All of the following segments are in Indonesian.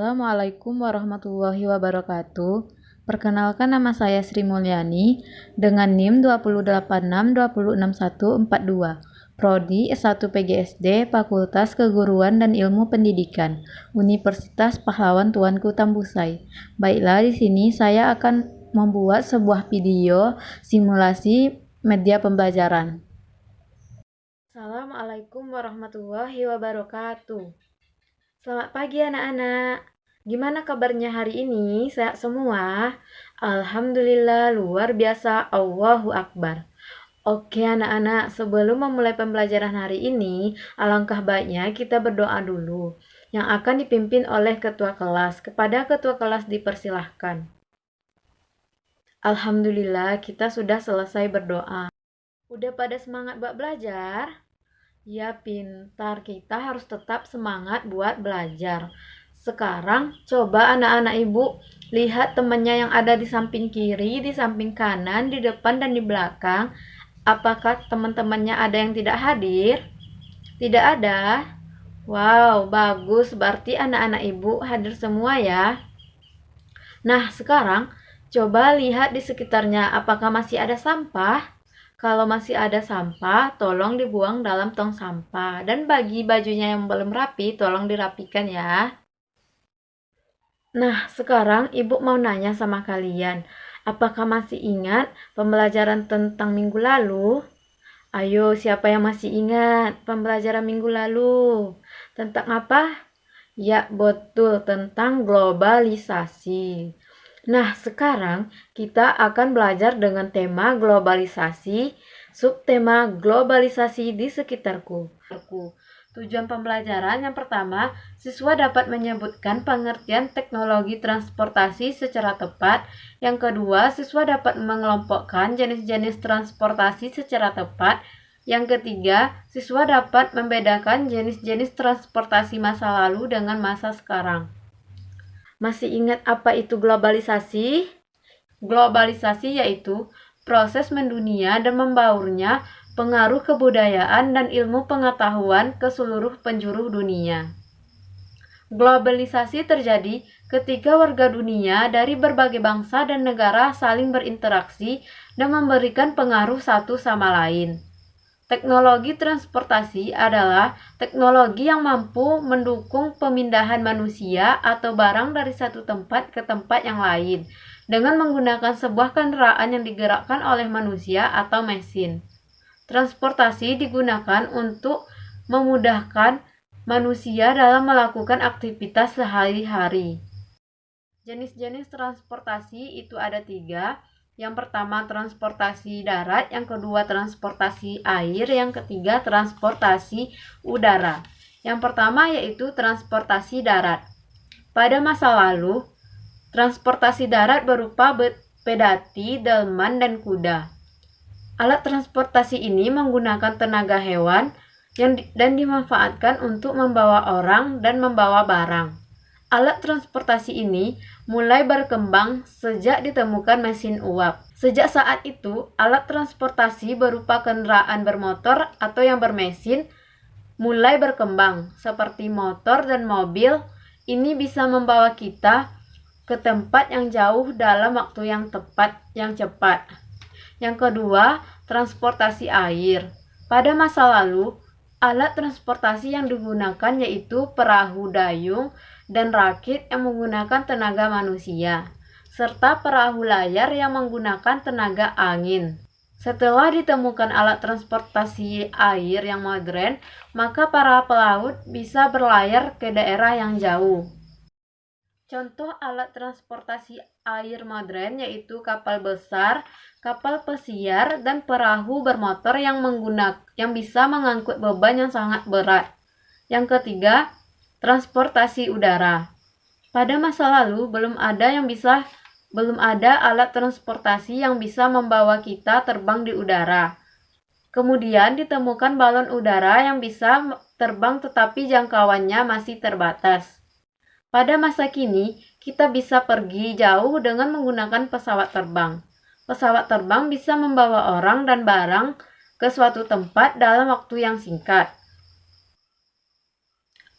Assalamualaikum warahmatullahi wabarakatuh. Perkenalkan, nama saya Sri Mulyani dengan NIM 286206142. Prodi S1 PGSD Fakultas Keguruan dan Ilmu Pendidikan, Universitas Pahlawan Tuanku Tambusai. Baiklah, di sini saya akan membuat sebuah video simulasi media pembelajaran. Assalamualaikum warahmatullahi wabarakatuh. Selamat pagi anak-anak. Gimana kabarnya hari ini? Sehat semua? Alhamdulillah, luar biasa. Allahu Akbar. Oke anak-anak, sebelum memulai pembelajaran hari ini, alangkah baiknya kita berdoa dulu, yang akan dipimpin oleh ketua kelas. Kepada ketua kelas dipersilahkan. Alhamdulillah, kita sudah selesai berdoa. Udah pada semangat buat belajar? Ya pintar, kita harus tetap semangat buat belajar. Sekarang coba anak-anak ibu lihat temannya yang ada di samping kiri, di samping kanan, di depan dan di belakang. Apakah teman-temannya ada yang tidak hadir? Tidak ada? Wow, bagus, berarti anak-anak ibu hadir semua ya. Nah, sekarang coba lihat di sekitarnya, apakah masih ada sampah? Kalau masih ada sampah, tolong dibuang dalam tong sampah. Dan bagi bajunya yang belum rapi, tolong dirapikan ya. Nah, sekarang ibu mau nanya sama kalian. Apakah masih ingat pembelajaran tentang minggu lalu? Ayo, siapa yang masih ingat pembelajaran minggu lalu? Tentang apa? Ya, betul, tentang globalisasi. Nah, sekarang kita akan belajar dengan tema globalisasi, subtema globalisasi di sekitarku. Tujuan pembelajaran yang pertama, siswa dapat menyebutkan pengertian teknologi transportasi secara tepat. Yang kedua, siswa dapat mengelompokkan jenis-jenis transportasi secara tepat. Yang ketiga, siswa dapat membedakan jenis-jenis transportasi masa lalu dengan masa sekarang. Masih ingat apa itu globalisasi? Globalisasi yaitu proses mendunia dan membaurnya pengaruh kebudayaan dan ilmu pengetahuan ke seluruh penjuru dunia. Globalisasi terjadi ketika warga dunia dari berbagai bangsa dan negara saling berinteraksi dan memberikan pengaruh satu sama lain. Teknologi transportasi adalah teknologi yang mampu mendukung pemindahan manusia atau barang dari satu tempat ke tempat yang lain dengan menggunakan sebuah kendaraan yang digerakkan oleh manusia atau mesin. Transportasi digunakan untuk memudahkan manusia dalam melakukan aktivitas sehari-hari. Jenis-jenis transportasi itu ada 3. Yang pertama transportasi darat, yang kedua transportasi air, yang ketiga transportasi udara. Yang pertama yaitu transportasi darat. Pada masa lalu, transportasi darat berupa pedati, delman, dan kuda. Alat transportasi ini menggunakan tenaga hewan dan dimanfaatkan untuk membawa orang dan membawa barang. Alat transportasi ini mulai berkembang sejak ditemukan mesin uap. Sejak saat itu, alat transportasi berupa kendaraan bermotor atau yang bermesin mulai berkembang, seperti motor dan mobil. Ini bisa membawa kita ke tempat yang jauh dalam waktu yang cepat. Yang kedua, transportasi air. Pada masa lalu, alat transportasi yang digunakan yaitu perahu dayung dan rakit yang menggunakan tenaga manusia, serta perahu layar yang menggunakan tenaga angin. Setelah ditemukan alat transportasi air yang modern, maka para pelaut bisa berlayar ke daerah yang jauh. Contoh alat transportasi air modern yaitu kapal besar, kapal pesiar, dan perahu bermotor yang bisa mengangkut beban yang sangat berat. Yang ketiga, transportasi udara. Pada masa lalu belum ada alat transportasi yang bisa membawa kita terbang di udara. Kemudian ditemukan balon udara yang bisa terbang tetapi jangkauannya masih terbatas. Pada masa kini, kita bisa pergi jauh dengan menggunakan pesawat terbang. Pesawat terbang bisa membawa orang dan barang ke suatu tempat dalam waktu yang singkat.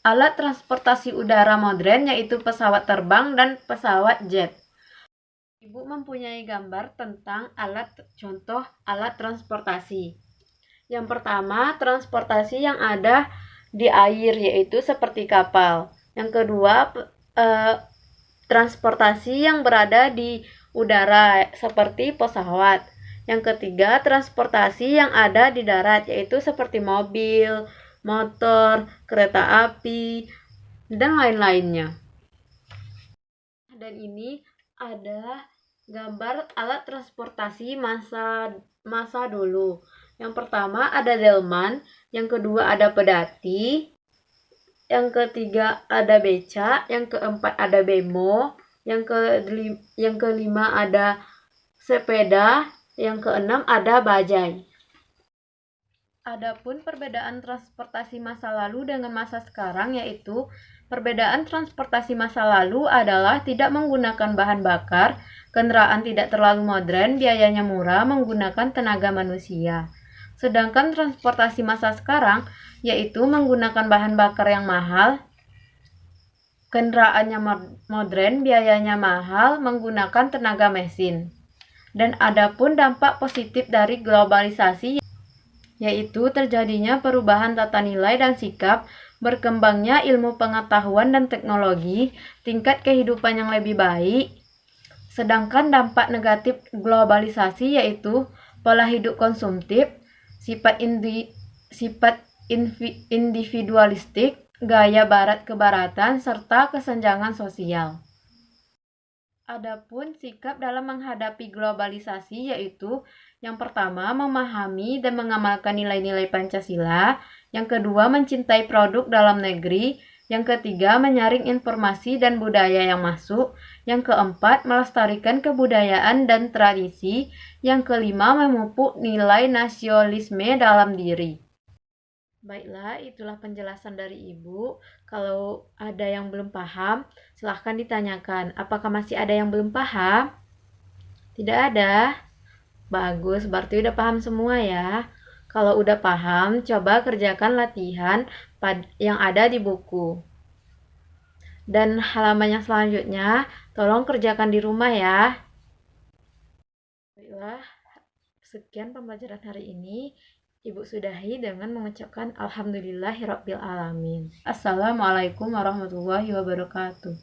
alat transportasi udara modern yaitu pesawat terbang dan pesawat jet. Ibu mempunyai gambar tentang contoh alat transportasi. Yang pertama, transportasi yang ada di air yaitu seperti kapal. Yang kedua, transportasi yang berada di udara seperti pesawat. Yang ketiga, transportasi yang ada di darat yaitu seperti mobil, motor, kereta api, dan lain-lainnya. Dan ini ada gambar alat transportasi masa dulu. Yang pertama ada delman, yang kedua ada pedati, yang ketiga ada beca, yang keempat ada bemo, yang kelima ada sepeda, yang keenam ada bajai. Adapun perbedaan transportasi masa lalu dengan masa sekarang yaitu perbedaan transportasi masa lalu adalah tidak menggunakan bahan bakar, kendaraan tidak terlalu modern, biayanya murah, menggunakan tenaga manusia. Sedangkan transportasi masa sekarang yaitu menggunakan bahan bakar yang mahal, kendaraannya modern, biayanya mahal, menggunakan tenaga mesin. Dan adapun dampak positif dari globalisasi yaitu terjadinya perubahan tata nilai dan sikap, berkembangnya ilmu pengetahuan dan teknologi, tingkat kehidupan yang lebih baik. Sedangkan dampak negatif globalisasi yaitu pola hidup konsumtif, sifat individualistik, gaya barat kebaratan, serta kesenjangan sosial. Adapun sikap dalam menghadapi globalisasi yaitu yang pertama memahami dan mengamalkan nilai-nilai Pancasila, yang kedua mencintai produk dalam negeri, yang ketiga menyaring informasi dan budaya yang masuk, yang keempat melestarikan kebudayaan dan tradisi, yang kelima memupuk nilai nasionalisme dalam diri. Baiklah, itulah penjelasan dari Ibu. Kalau ada yang belum paham, silahkan ditanyakan. Apakah masih ada yang belum paham? Tidak ada? Bagus, berarti udah paham semua ya. Kalau udah paham, coba kerjakan latihan yang ada di buku. Dan halaman yang selanjutnya, tolong kerjakan di rumah ya. Baiklah, sekian pembelajaran hari ini. Ibu sudahi dengan mengucapkan Alhamdulillahirrabbilalamin. Assalamualaikum warahmatullahi wabarakatuh.